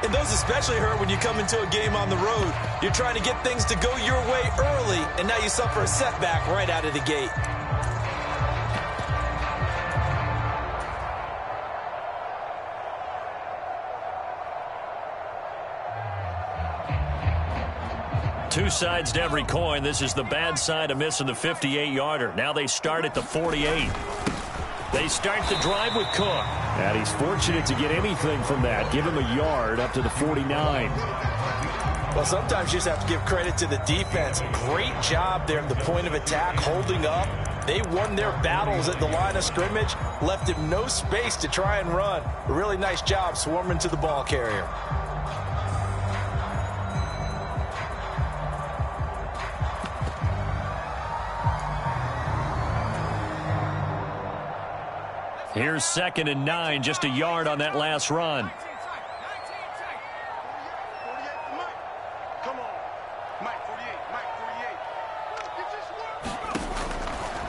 And those especially hurt when you come into a game on the road. You're trying to get things to go your way early, and now you suffer a setback right out of the gate. Two sides to every coin. This is the bad side of missing the 58-yarder. Now they start at the 48. They start the drive with Cook. And he's fortunate to get anything from that. Give him a yard up to the 49. Well, sometimes you just have to give credit to the defense. Great job there at the point of attack, holding up. They won their battles at the line of scrimmage, left him no space to try and run. A really nice job swarming to the ball carrier. Here's 2nd and 9, just a yard on that last run.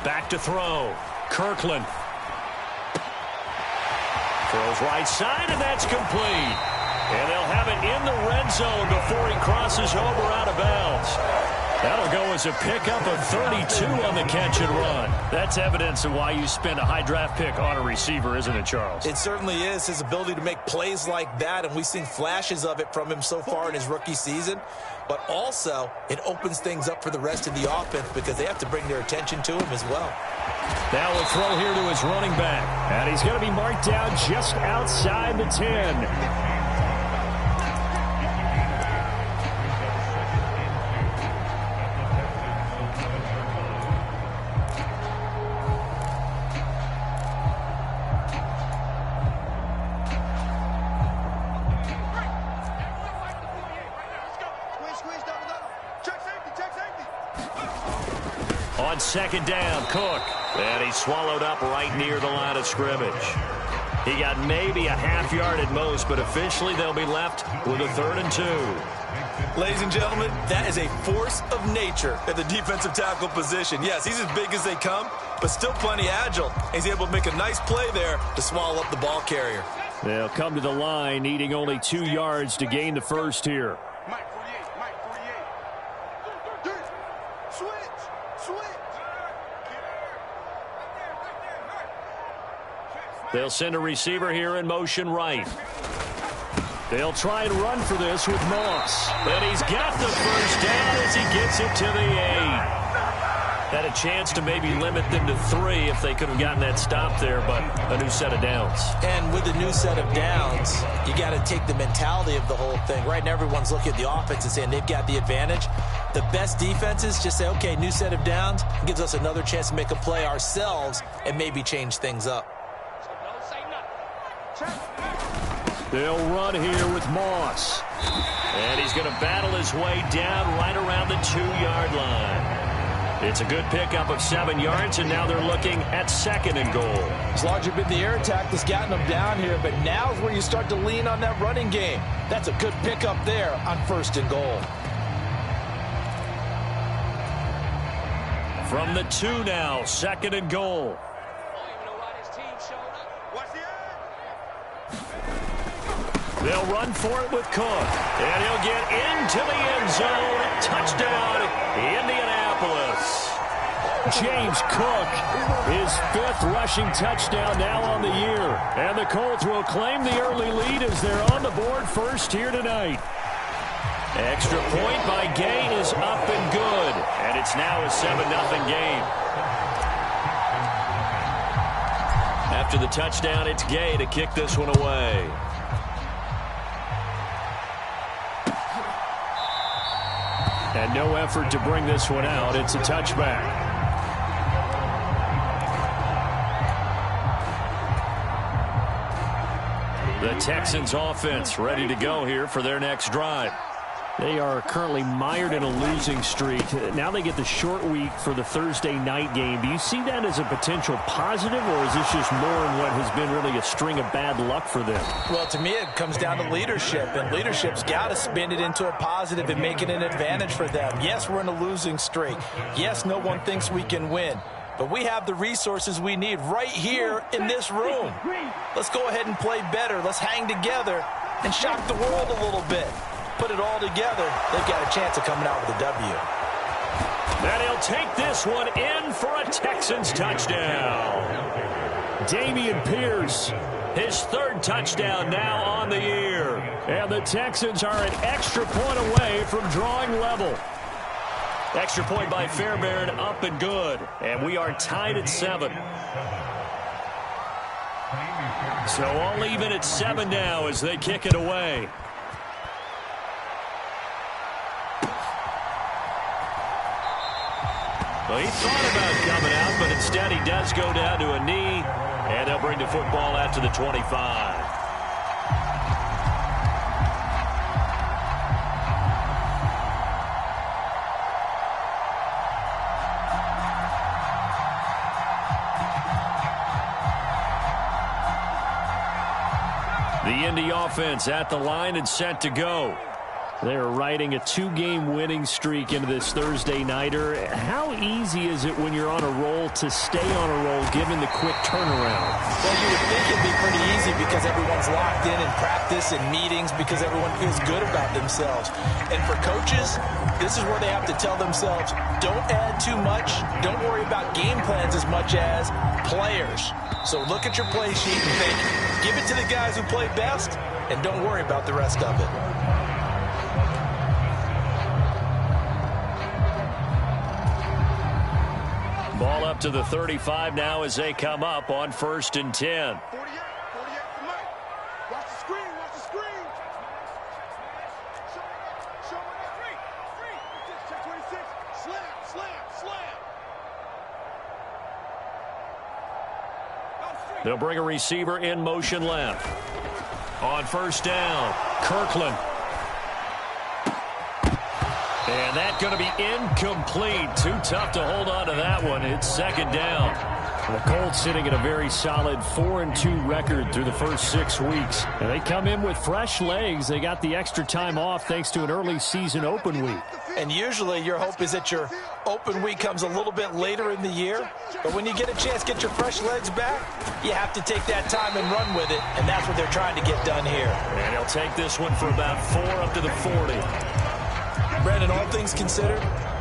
Back to throw. Kirkland. Throws right side, and that's complete. And they'll have it in the red zone before he crosses over out of bounds. That'll go as a pickup of 32 on the catch and run. That's evidence of why you spend a high draft pick on a receiver, isn't it, Charles? It certainly is. His ability to make plays like that, and we've seen flashes of it from him so far in his rookie season. But also, it opens things up for the rest of the offense because they have to bring their attention to him as well. Now we'll throw here to his running back. And he's going to be marked down just outside the 10. On 2nd down, Cook. And he's swallowed up right near the line of scrimmage. He got maybe a half yard at most, but officially they'll be left with a 3rd and 2. Ladies and gentlemen, that is a force of nature at the defensive tackle position. Yes, he's as big as they come, but still plenty agile. He's able to make a nice play there to swallow up the ball carrier. They'll come to the line, needing only 2 yards to gain the first here. They'll send a receiver here in motion right. They'll try and run for this with Moss. But he's got the first down as he gets it to the 8. Had a chance to maybe limit them to 3 if they could have gotten that stop there, but a new set of downs. And with a new set of downs, you got to take the mentality of the whole thing. Right now, everyone's looking at the offense and saying they've got the advantage. The best defenses just say, okay, new set of downs. It gives us another chance to make a play ourselves and maybe change things up. They'll run here with Moss. And he's going to battle his way down right around the 2-yard line. It's a good pickup of 7 yards, and now they're looking at 2nd and goal. It's largely been the air attack that's gotten them down here, but now is where you start to lean on that running game. That's a good pickup there on 1st and goal. From the 2 now, 2nd and goal. They'll run for it with Cook. And he'll get into the end zone. Touchdown, Indianapolis. James Cook, his 5th rushing touchdown now on the year. And the Colts will claim the early lead as they're on the board first here tonight. Extra point by Gay is up and good. And it's now a 7-0 game. After the touchdown, it's Gay to kick this one away. And no effort to bring this one out. It's a touchback. The Texans offense ready to go here for their next drive. They are currently mired in a losing streak. Now they get the short week for the Thursday night game. Do you see that as a potential positive, or is this just more in what has been really a string of bad luck for them? Well, to me, it comes down to leadership, and leadership's got to spin it into a positive and make it an advantage for them. Yes, we're in a losing streak. Yes, no one thinks we can win. But we have the resources we need right here in this room. Let's go ahead and play better. Let's hang together and shock the world a little bit. Put it all together, they've got a chance of coming out with a W. And he'll take this one in for a Texans touchdown. Dameon Pierce, his third touchdown now on the year. And the Texans are an extra point away from drawing level. Extra point by Fairbairn, up and good. And we are tied at 7. So all even at 7 now as they kick it away. Well, he thought about coming out, but instead he does go down to a knee, and they'll bring the football out to the 25. The Indy offense at the line and set to go. They're riding a 2-game winning streak into this Thursday nighter. How easy is it when you're on a roll to stay on a roll given the quick turnaround? Well, you would think it'd be pretty easy because everyone's locked in practice and meetings because everyone feels good about themselves. And for coaches, this is where they have to tell themselves, don't add too much, don't worry about game plans as much as players. So look at your play sheet and think, give it to the guys who play best and don't worry about the rest of it. Ball up to the 35 now as they come up on 1st and 10. 48 to Mike. Watch the screen, watch the screen. Show me that. Check 26. Slam. They'll bring a receiver in motion left. On 1st down, Kirkland. And that's going to be incomplete. Too tough to hold on to that one. It's 2nd down. The Colts sitting at a very solid 4-2 record through the first 6 weeks. And they come in with fresh legs. They got the extra time off thanks to an early season open week. And usually your hope is that your open week comes a little bit later in the year. But when you get a chance to get your fresh legs back, you have to take that time and run with it. And that's what they're trying to get done here. And he'll take this one for about 4 up to the 40. Brandon, all things considered,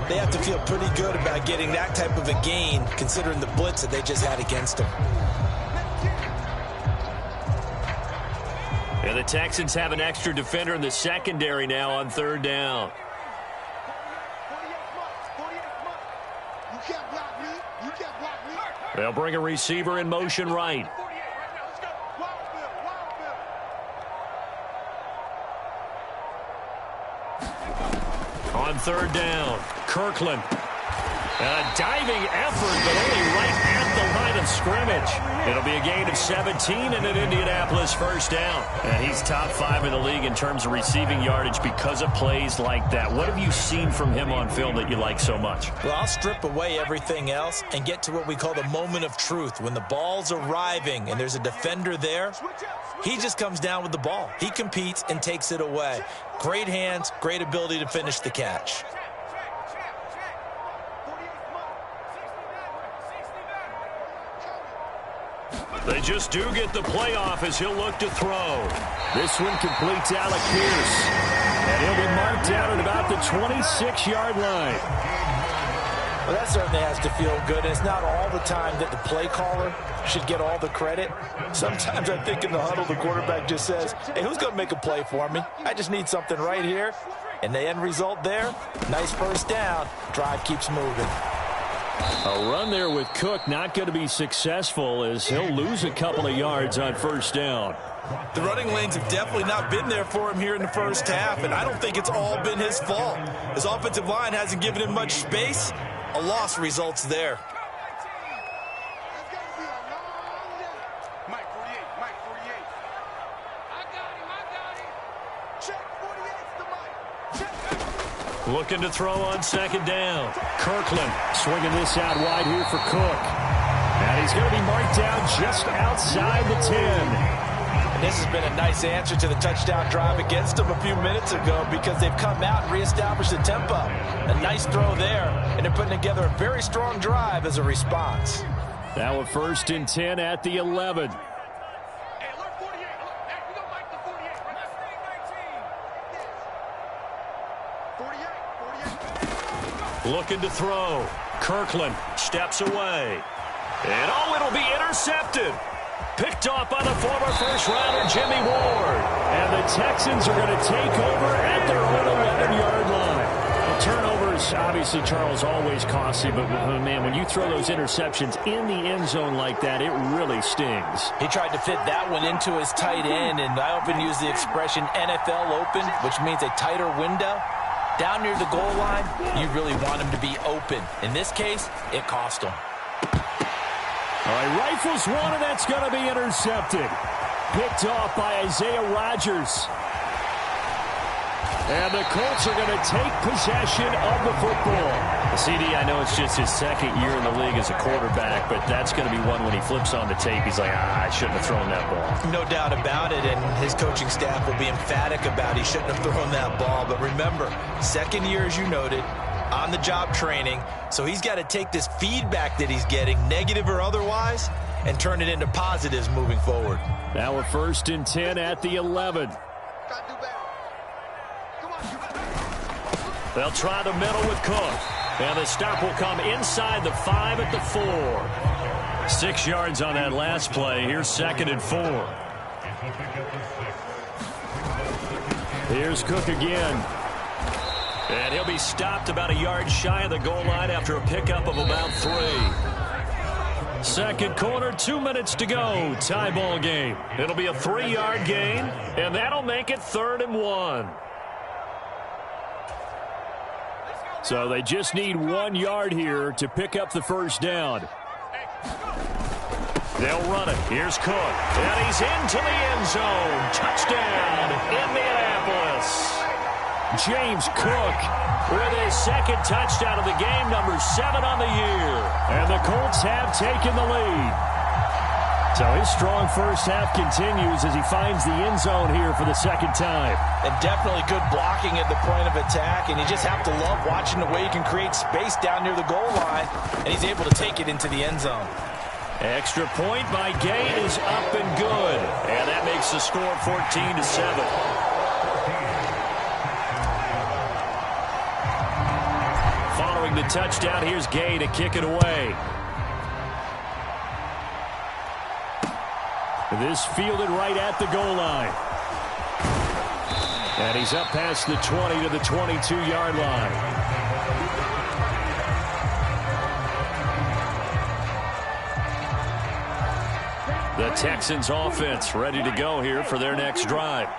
they have to feel pretty good about getting that type of a gain considering the blitz that they just had against them. And the Texans have an extra defender in the secondary now on 3rd down. They'll bring a receiver in motion right. On 3rd down, Kirkland. A diving effort, but only right at the line of scrimmage. It'll be a gain of 17 and an Indianapolis 1st down. And he's top 5 in the league in terms of receiving yardage because of plays like that. What have you seen from him on film that you like so much? Well, I'll strip away everything else and get to what we call the moment of truth. When the ball's arriving and there's a defender there, he just comes down with the ball. He competes and takes it away. Great hands, great ability to finish the catch. They just do get the playoff as he'll look to throw. This one completes Alec Pierce. And he'll be marked down at about the 26-yard line. Well, that certainly has to feel good. And it's not all the time that the play caller should get all the credit. Sometimes I think in the huddle, the quarterback just says, hey, who's going to make a play for me? I just need something right here. And the end result there, nice 1st down. Drive keeps moving. A run there with Cook not going to be successful as he'll lose a couple of yards on 1st down. The running lanes have definitely not been there for him here in the first half, and I don't think it's all been his fault. His offensive line hasn't given him much space. A loss results there. Mike 48. I got him. Check 48's the Mike. Check. Looking to throw on 2nd down. Kirkland swinging this out wide here for Cook. And he's going to be marked down just outside the 10. And this has been a nice answer to the touchdown drive against them a few minutes ago because they've come out and reestablished the tempo. A nice throw there, and they're putting together a very strong drive as a response. Now a 1st and 10 at the 11. Hey, alert 48. Hey, we don't like the 48. Looking to throw. Kirkland steps away. And oh, it'll be intercepted. Picked off by the former first-rounder Jimmy Ward. And the Texans are going to take over at their own 11-yard line. Well, turnovers, obviously, Charles, always costly. But, man, when you throw those interceptions in the end zone like that, it really stings. He tried to fit that one into his tight end, and I often use the expression NFL open, which means a tighter window. Down near the goal line, you really want him to be open. In this case, it cost him. All right, rifles one, and that's going to be intercepted. Picked off by Isaiah Rodgers. And the Colts are going to take possession of the football. CD, I know it's just his second year in the league as a quarterback, but that's going to be one when he flips on the tape. He's like, I shouldn't have thrown that ball. No doubt about it, and his coaching staff will be emphatic about he shouldn't have thrown that ball. But remember, second year, as you noted, on-the-job training, so he's got to take this feedback that he's getting, negative or otherwise, and turn it into positives moving forward. Now a 1st and 10 at the 11. They'll try the middle with Cook. And the stop will come inside the 5 at the 4. 6 yards on that last play. Here's 2nd and 4. Here's Cook again. And he'll be stopped about a yard shy of the goal line after a pickup of about 3. Second quarter, 2 minutes to go. Tie ball game. It'll be a 3-yard gain, and that'll make it 3rd and 1. So they just need 1 yard here to pick up the first down. They'll run it. Here's Cook. And he's into the end zone. Touchdown, Indianapolis. James Cook with his 2nd touchdown of the game, number 7 on the year. And the Colts have taken the lead. So his strong first half continues as he finds the end zone here for the 2nd time. And definitely good blocking at the point of attack, and you just have to love watching the way he can create space down near the goal line, and he's able to take it into the end zone. Extra point by Gay is up and good. And that makes the score 14-7. Following the touchdown, here's Gay to kick it away. This fielded right at the goal line. And he's up past the 20 to the 22-yard line. The Texans offense ready to go here for their next drive.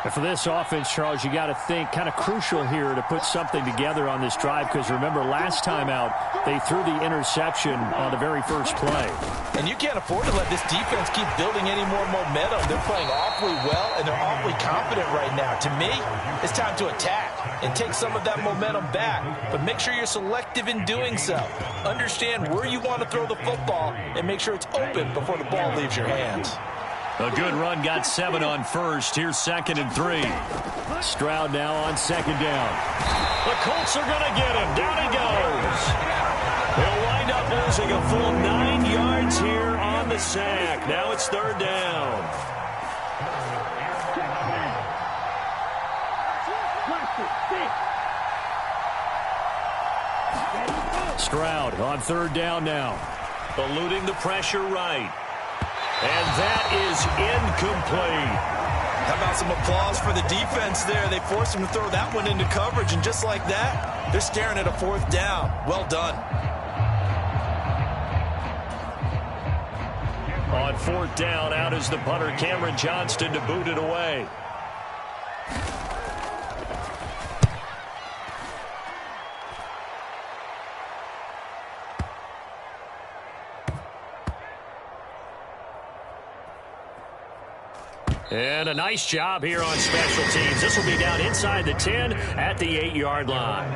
And for this offense, Charles, you got to think kind of crucial here to put something together on this drive, because remember, last time out, they threw the interception on the very first play. And you can't afford to let this defense keep building any more momentum. They're playing awfully well, and they're awfully confident right now. To me, it's time to attack and take some of that momentum back, but make sure you're selective in doing so. Understand where you want to throw the football and make sure it's open before the ball leaves your hands. A good run, got 7 on first. Here's 2nd and 3. Stroud now on 2nd down. The Colts are going to get him. Down he goes. He'll wind up losing a full 9 yards here on the sack. Now it's 3rd down. Stroud on 3rd down now. Eluding the pressure right. And that is incomplete. How about some applause for the defense there? They forced him to throw that one into coverage, and just like that, they're staring at a 4th down. Well done. On 4th down, out is the punter, Cameron Johnston, to boot it away. And a nice job here on special teams. This will be down inside the 10 at the 8-yard line.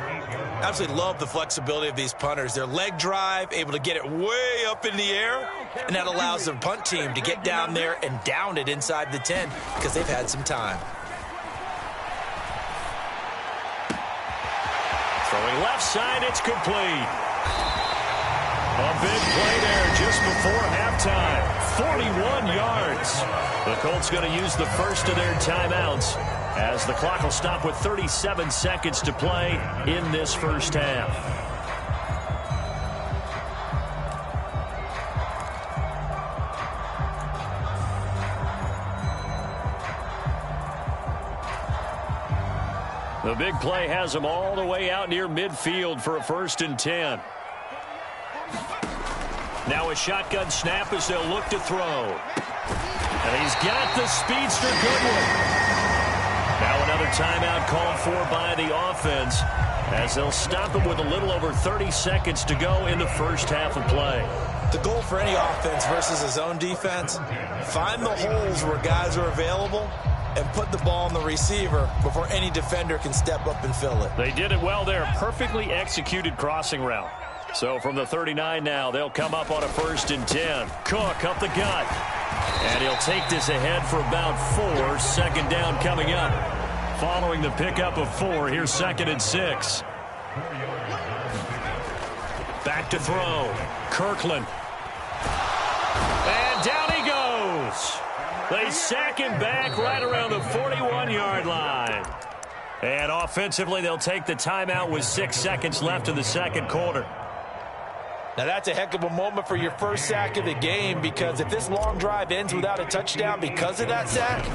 Absolutely love the flexibility of these punters. Their leg drive, able to get it way up in the air, and that allows the punt team to get down there and down it inside the 10 because they've had some time. Throwing left side, it's complete. A big play there just before halftime. 41 yards. The Colts going to use the first of their timeouts as the clock will stop with 37 seconds to play in this first half. The big play has them all the way out near midfield for a 1st and 10. Now a shotgun snap as they'll look to throw. And he's got the speedster Goodwin. Now another timeout called for by the offense as they'll stop him with a little over 30 seconds to go in the first half of play. The goal for any offense versus his own defense, find the holes where guys are available and put the ball on the receiver before any defender can step up and fill it. They did it well there. Perfectly executed crossing route. So from the 39 now, they'll come up on a 1st and 10. Cook up the gut. And he'll take this ahead for about 4. Second down coming up. Following the pickup of 4, here's 2nd and 6. Back to throw. Kirkland. And down he goes. They sack him back right around the 41-yard line. And offensively, they'll take the timeout with 6 seconds left in the second quarter. Now that's a heck of a moment for your first sack of the game, because if this long drive ends without a touchdown because of that sack,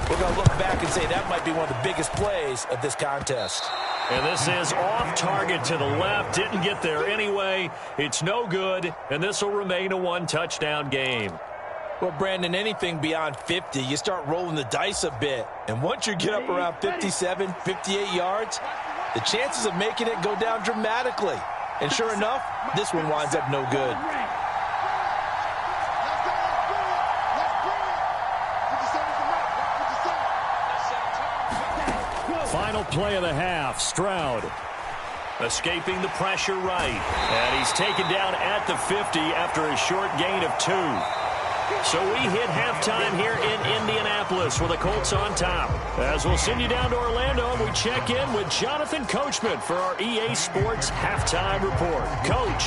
we're going to look back and say that might be one of the biggest plays of this contest. And this is off target to the left. Didn't get there anyway. It's no good, and this will remain a 1-touchdown game. Well, Brandon, anything beyond 50, you start rolling the dice a bit. And once you get up around 57, 58 yards, the chances of making it go down dramatically. And sure enough, this one winds up no good. Final play of the half, Stroud. Escaping the pressure right. And he's taken down at the 50 after a short gain of 2. So we hit halftime here in Indianapolis with the Colts on top. As we'll send you down to Orlando, and we check in with Jonathan Coachman for our EA Sports Halftime Report. Coach,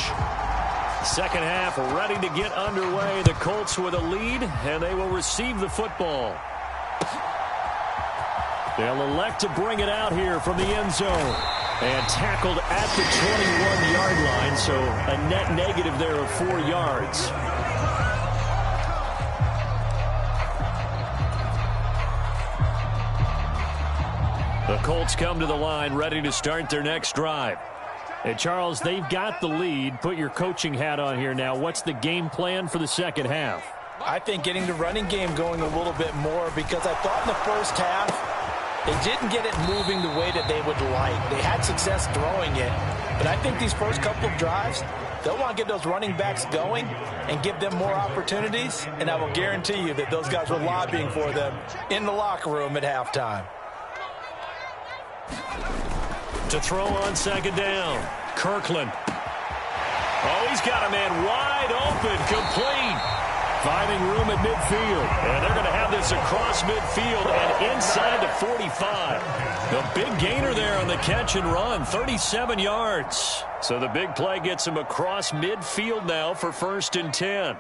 second half ready to get underway. The Colts with a lead, and they will receive the football. They'll elect to bring it out here from the end zone. And tackled at the 21-yard line, so a net negative there of 4 yards. The Colts come to the line ready to start their next drive. And Charles, they've got the lead. Put your coaching hat on here now. What's the game plan for the second half? I think getting the running game going a little bit more, because I thought in the first half they didn't get it moving the way that they would like. They had success throwing it, but I think these first couple of drives, they'll want to get those running backs going and give them more opportunities, and I will guarantee you that those guys were lobbying for them in the locker room at halftime. To throw on second down, Kirkland. Oh, he's got a man wide open, complete. Finding room at midfield. And they're going to have this across midfield and inside the 45. The big gainer there on the catch and run, 37 yards. So the big play gets him across midfield now for 1st and 10.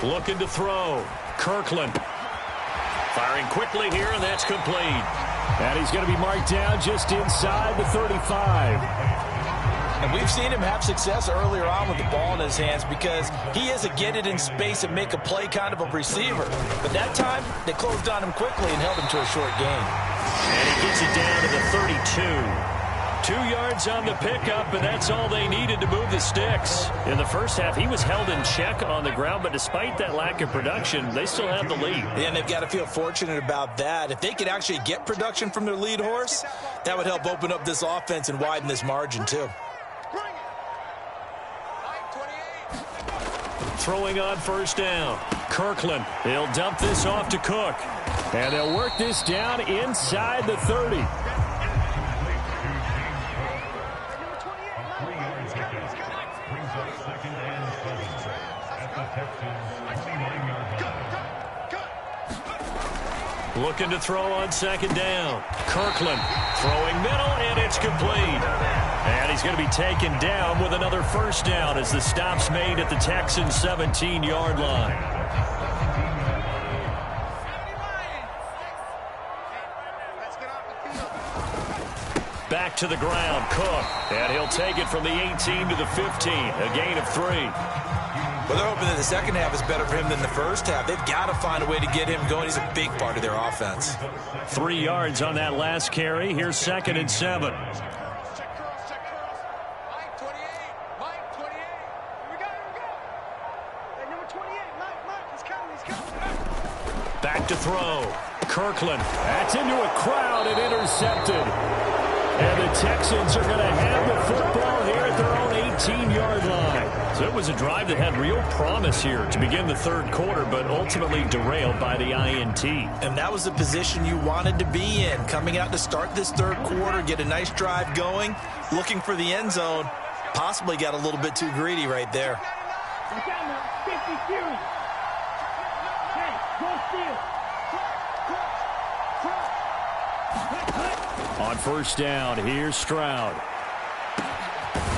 Looking to throw. Kirkland. Firing quickly here, and that's complete. And he's going to be marked down just inside the 35. And we've seen him have success earlier on with the ball in his hands, because he is a get it in space and make a play kind of a receiver. But that time, they closed on him quickly and held him to a short gain. And he gets it down to the 32. 2 yards on the pickup, and that's all they needed to move the sticks. In the first half, he was held in check on the ground, but despite that lack of production, they still have the lead. And they've got to feel fortunate about that. If they could actually get production from their lead horse, that would help open up this offense and widen this margin too. Throwing on first down. Kirkland. He'll dump this off to Cook. And they'll work this down inside the 30. Looking to throw on second down. Kirkland throwing middle, and it's complete. And he's going to be taken down with another first down as the stop's made at the Texans' 17-yard line. Back to the ground, Cook. And he'll take it from the 18 to the 15, a gain of 3. Well, they're hoping that the second half is better for him than the first half. They've got to find a way to get him going. He's a big part of their offense. 3 yards on that last carry. Here's 2nd and 7. Back to throw. Kirkland. That's into a crowd and intercepted. And the Texans are going to have the football here at their own 18-yard line. So it was a drive that had real promise here to begin the third quarter, but ultimately derailed by the INT. And that was the position you wanted to be in. Coming out to start this third quarter, get a nice drive going, looking for the end zone. Possibly got a little bit too greedy right there. On first down, here's Stroud.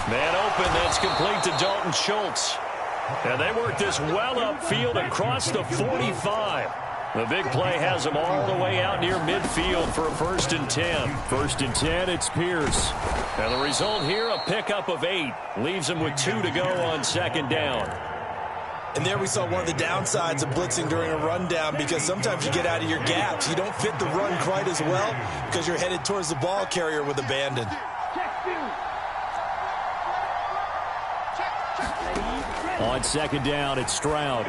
Man open, that's complete to Dalton Schultz. And they work this well upfield across the 45. The big play has them all the way out near midfield for a 1st and 10. 1st and 10, it's Pierce. And the result here, a pickup of 8. Leaves them with 2 to go on second down. And there we saw one of the downsides of blitzing during a rundown, because sometimes you get out of your gaps. You don't fit the run quite as well because you're headed towards the ball carrier with abandon. On second down, it's Stroud.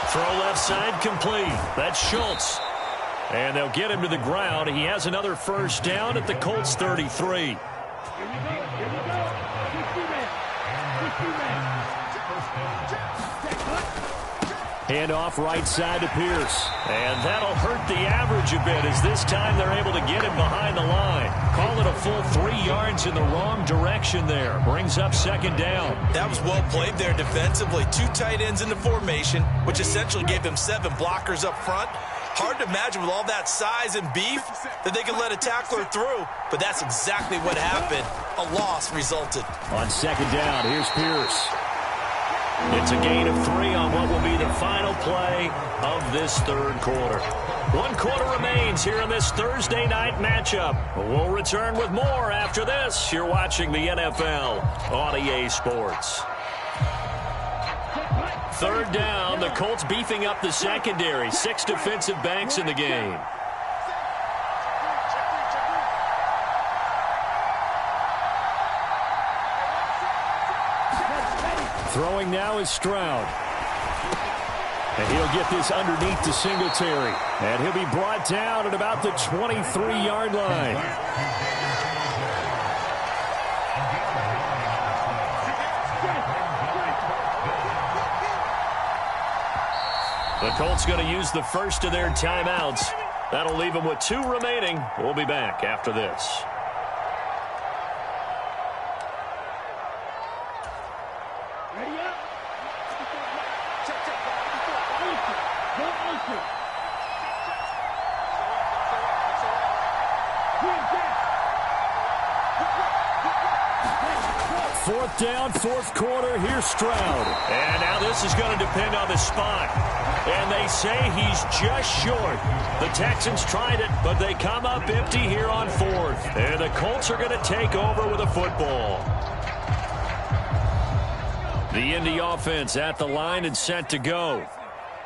Throw left side complete. That's Schultz. And they'll get him to the ground. He has another first down at the Colts 33. Handoff right side to Pierce. And that'll hurt the average a bit, as this time they're able to get him behind the line. Call it a full 3 yards in the wrong direction there. Brings up second down. That was well played there defensively. 2 tight ends in the formation, which essentially gave them 7 blockers up front. Hard to imagine with all that size and beef that they could let a tackler through, but that's exactly what happened. A loss resulted. On second down, here's Pierce. It's a gain of 3 on what will be the final play of this third quarter. 1 quarter remains here in this Thursday night matchup. We'll return with more after this. You're watching the NFL on EA Sports. Third down, the Colts beefing up the secondary. 6 defensive backs in the game. Throwing now is Stroud. And he'll get this underneath to Singletary. And he'll be brought down at about the 23-yard line. The Colts going to use the first of their timeouts. That'll leave them with 2 remaining. We'll be back after this. Fourth down, fourth quarter. Here's Stroud. And now this is going to depend on the spot. And they say he's just short. The Texans tried it, but they come up empty here on 4th. And the Colts are going to take over with a football. The Indy offense at the line and set to go.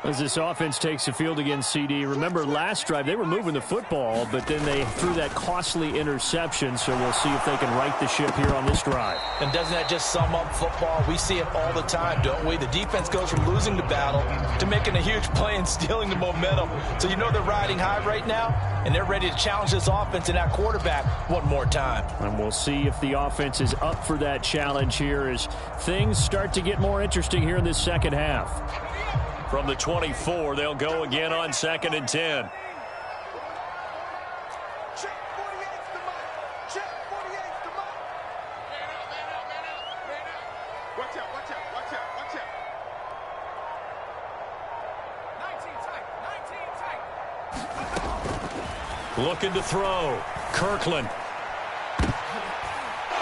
As this offense takes the field against CD, remember last drive they were moving the football, but then they threw that costly interception, so we'll see if they can right the ship here on this drive. And doesn't that just sum up football? We see it all the time, don't we? The defense goes from losing the battle to making a huge play and stealing the momentum. So you know they're riding high right now, and they're ready to challenge this offense and that quarterback one more time. And we'll see if the offense is up for that challenge here as things start to get more interesting here in this second half. From the 24, they'll go again on 2nd and 10. Check 48's the mic. Check 48's the mic. Man out. Watch out, watch out, watch out, watch out. 19 tight, 19 tight. Looking to throw. Kirkland.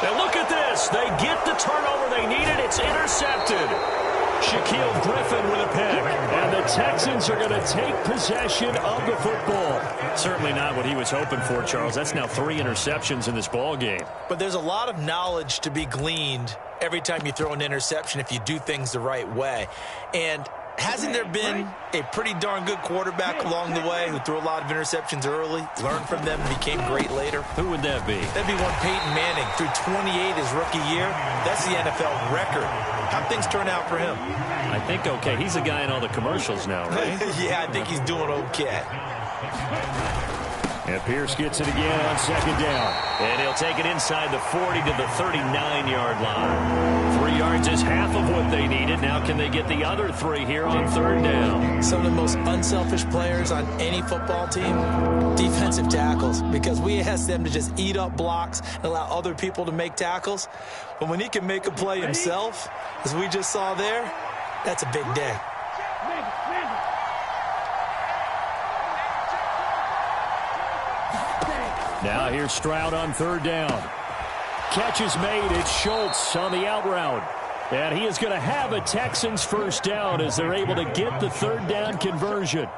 And look at this. They get the turnover they needed. It's intercepted. Shaquille Griffin with a pick. And the Texans are going to take possession of the football. Certainly not what he was hoping for, Charles. That's now 3 interceptions in this ball game. But there's a lot of knowledge to be gleaned every time you throw an interception if you do things the right way. And hasn't there been a pretty darn good quarterback along the way who threw a lot of interceptions early, learned from them, and became great later? Who would that be? That'd be one Peyton Manning. Threw 28 his rookie year. That's the NFL record. How'd things turn out for him? I think okay. He's the guy in all the commercials now, right? Yeah, I think he's doing okay. And Pierce gets it again on second down. And he'll take it inside the 40 to the 39-yard line. 3 yards is half of what they needed. Now can they get the other 3 here on third down? Some of the most unselfish players on any football team, defensive tackles, because we ask them to just eat up blocks and allow other people to make tackles. But when he can make a play himself, as we just saw there, that's a big day. Now here's Stroud on third down. Catch is made. It's Schultz on the out route. And he is going to have a Texans first down as they're able to get the third down conversion.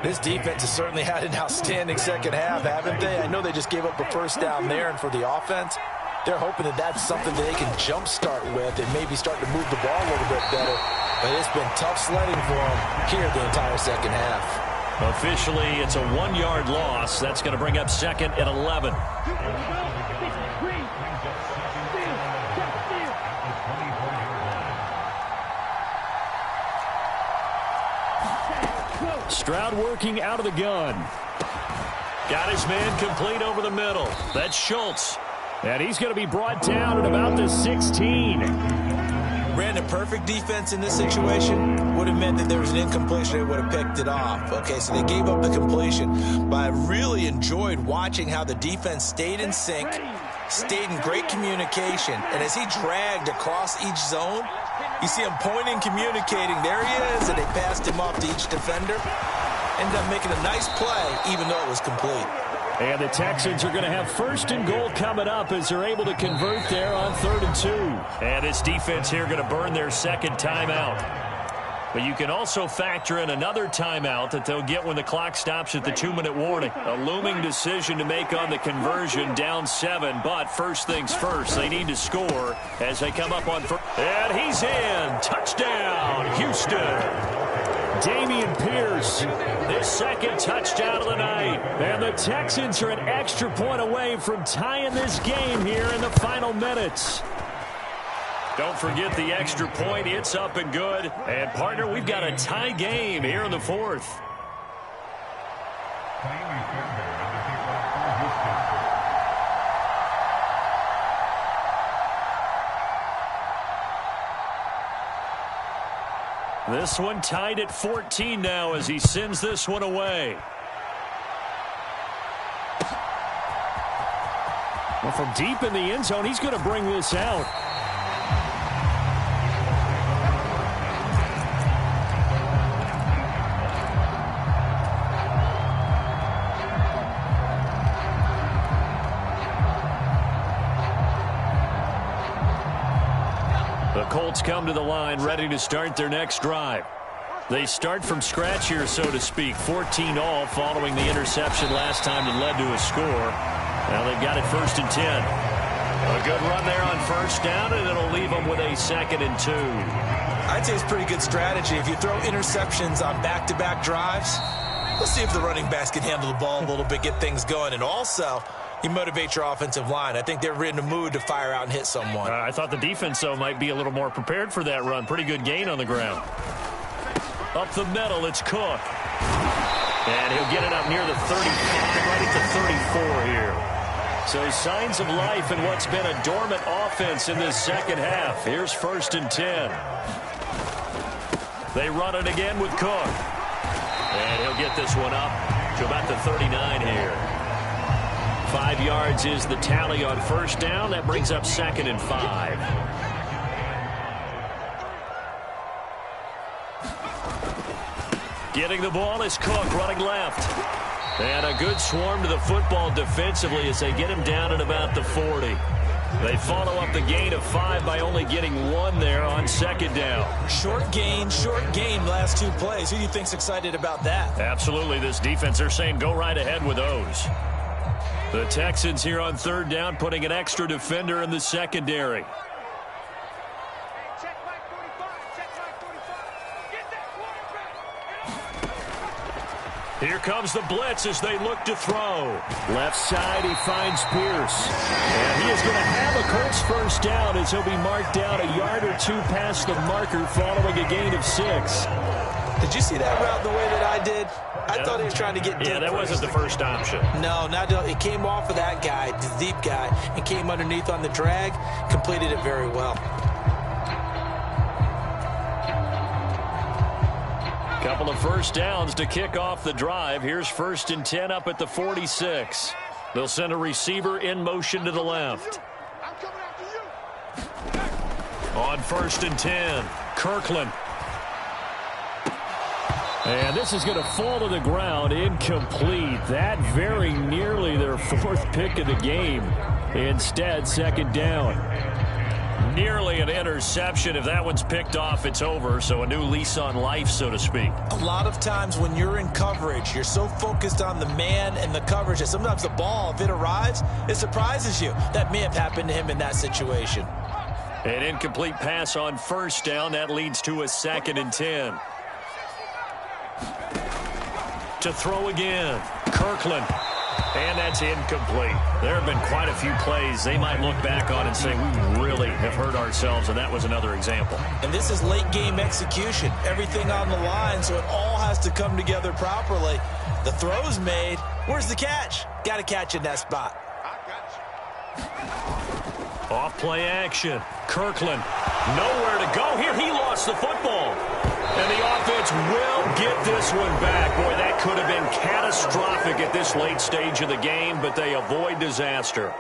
This defense has certainly had an outstanding second half, haven't they? I know they just gave up a first down there, and for the offense, they're hoping that that's something that they can jumpstart with and maybe start to move the ball a little bit better. But it's been tough sledding for them here the entire second half. Officially, it's a 1-yard loss. That's going to bring up second and 11. Stroud working out of the gun. Got his man complete over the middle. That's Schultz. And he's going to be brought down at about the 16. Ran a perfect defense in this situation. Would have meant that there was an incompletion. They would have picked it off. Okay, so they gave up the completion. But I really enjoyed watching how the defense stayed in sync, stayed in great communication. And as he dragged across each zone, you see him pointing, communicating. There he is, and they passed him off to each defender. Ended up making a nice play, even though it was complete. And the Texans are going to have first and goal coming up as they're able to convert there on 3rd and 2. And this defense here going to burn their second timeout. But you can also factor in another timeout that they'll get when the clock stops at the 2-minute warning. A looming decision to make on the conversion, down 7. But first things first, they need to score as they come up on first. And he's in. Touchdown, Houston. Dameon Pierce, his second touchdown of the night. And the Texans are an extra point away from tying this game here in the final minutes. Don't forget the extra point. It's up and good. And, partner, we've got a tie game here in the 4th. This one tied at 14 now as he sends this one away. Well, from deep in the end zone, he's going to bring this out. The Colts come to the line ready to start their next drive. They start from scratch here, so to speak. 14 all following the interception last time that led to a score. Now they've got it 1st and 10. A good run there on first down, and it'll leave them with a 2nd and 2. I'd say it's pretty good strategy. If you throw interceptions on back-to-back drives, let's see if the running backs can handle the ball a little bit, get things going. And also, you motivate your offensive line. I think they're in the mood to fire out and hit someone. I thought the defense, though, might be a little more prepared for that run. Pretty good gain on the ground. Up the middle, it's Cook. And he'll get it up near the 35, right at the 34 here. So signs of life in what's been a dormant offense in this second half. Here's 1st and 10. They run it again with Cook. And he'll get this one up to about the 39 here. 5 yards is the tally on first down. That brings up 2nd and 5. Getting the ball is Cook running left. And a good swarm to the football defensively as they get him down at about the 40. They follow up the gain of 5 by only getting 1 there on second down. Short gain, last 2 plays. Who do you think's excited about that? Absolutely, this defense, they're saying go right ahead with those. The Texans here on third down putting an extra defender in the secondary. Check Mike 45. Check Mike 45. Get that quarterback. Here comes the blitz as they look to throw. Left side, he finds Pierce. And he is going to have a Colts first down as he'll be marked down a yard or 2 past the marker following a gain of 6. Did you see that route the way that I did? I thought he was trying to get deep. Yeah, that wasn't the first option. No, it came off of that guy, the deep guy, and came underneath on the drag, completed it very well. Couple of first downs to kick off the drive. Here's 1st and 10 up at the 46. They'll send a receiver in motion to the left. I'm coming after you. On 1st and 10, Kirkland. And this is going to fall to the ground, incomplete. That very nearly their 4th pick of the game. Instead, second down. Nearly an interception. If that one's picked off, it's over. So a new lease on life, so to speak. A lot of times when you're in coverage, you're so focused on the man and the coverage that sometimes the ball, if it arrives, it surprises you. That may have happened to him in that situation. An incomplete pass on first down. That leads to a 2nd and 10. To throw again, Kirkland. And that's incomplete. There have been quite a few plays they might look back on and say, we really have hurt ourselves, and that was another example. And this is late game execution. Everything on the line, so it all has to come together properly. The throw's made. Where's the catch? Got to catch in that spot. Off play action. Kirkland. Nowhere to go here. He lost the football. And the offense will get this one back. Boy, that could have been catastrophic at this late stage of the game, but they avoid disaster.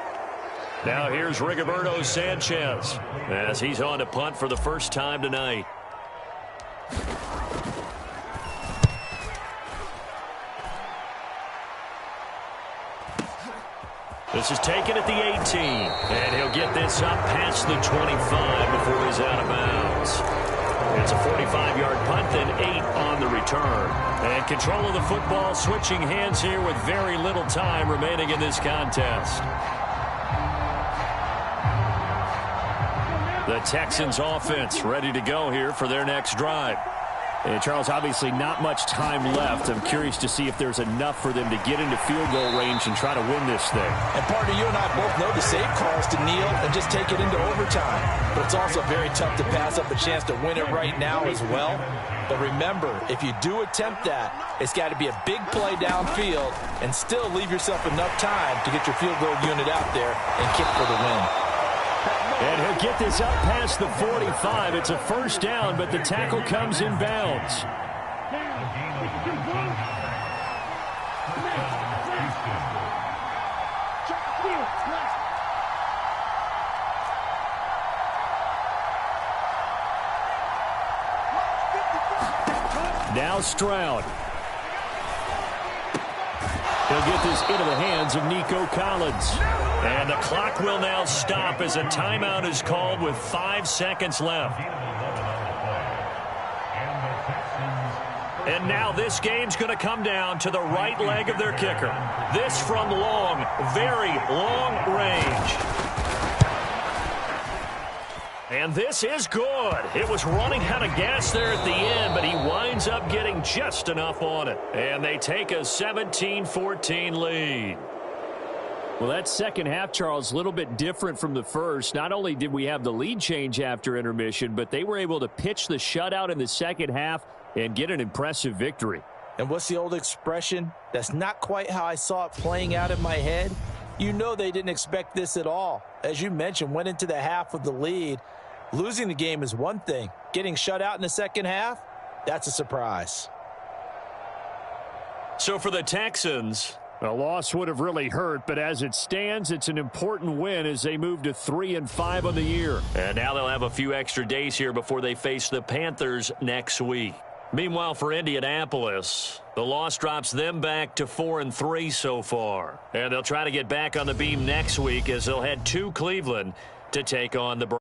Now here's Rigoberto Sanchez as he's on to punt for the first time tonight. This is taken at the 18, and he'll get this up past the 25 before he's out of bounds. It's a 45-yard punt, then 8 on the return. And control of the football switching hands here with very little time remaining in this contest. The Texans offense ready to go here for their next drive. And Charles, obviously not much time left. I'm curious to see if there's enough for them to get into field goal range and try to win this thing. And partner, you and I both know the safe calls to kneel and just take it into overtime. But it's also very tough to pass up a chance to win it right now as well. But remember, if you do attempt that, it's got to be a big play downfield and still leave yourself enough time to get your field goal unit out there and kick for the win. And he'll get this up past the 45. It's a first down, but the tackle comes in bounds. Now Stroud. He'll get this into the hands of Nico Collins. And the clock will now stop as a timeout is called with 5 seconds left. And now this game's going to come down to the right leg of their kicker. This from long, very long range. And this is good. It was running out of gas there at the end, but he winds up getting just enough on it. And they take a 17-14 lead. Well, that second half, Charles, a little bit different from the first. Not only did we have the lead change after intermission, but they were able to pitch the shutout in the second half and get an impressive victory. And what's the old expression? That's not quite how I saw it playing out in my head. You know they didn't expect this at all. As you mentioned, went into the half with the lead. Losing the game is one thing. Getting shut out in the second half, that's a surprise. So for the Texans, a loss would have really hurt, but as it stands, it's an important win as they move to 3-5 on the year. And now they'll have a few extra days here before they face the Panthers next week. Meanwhile, for Indianapolis, the loss drops them back to 4-3 so far. And they'll try to get back on the beam next week as they'll head to Cleveland to take on the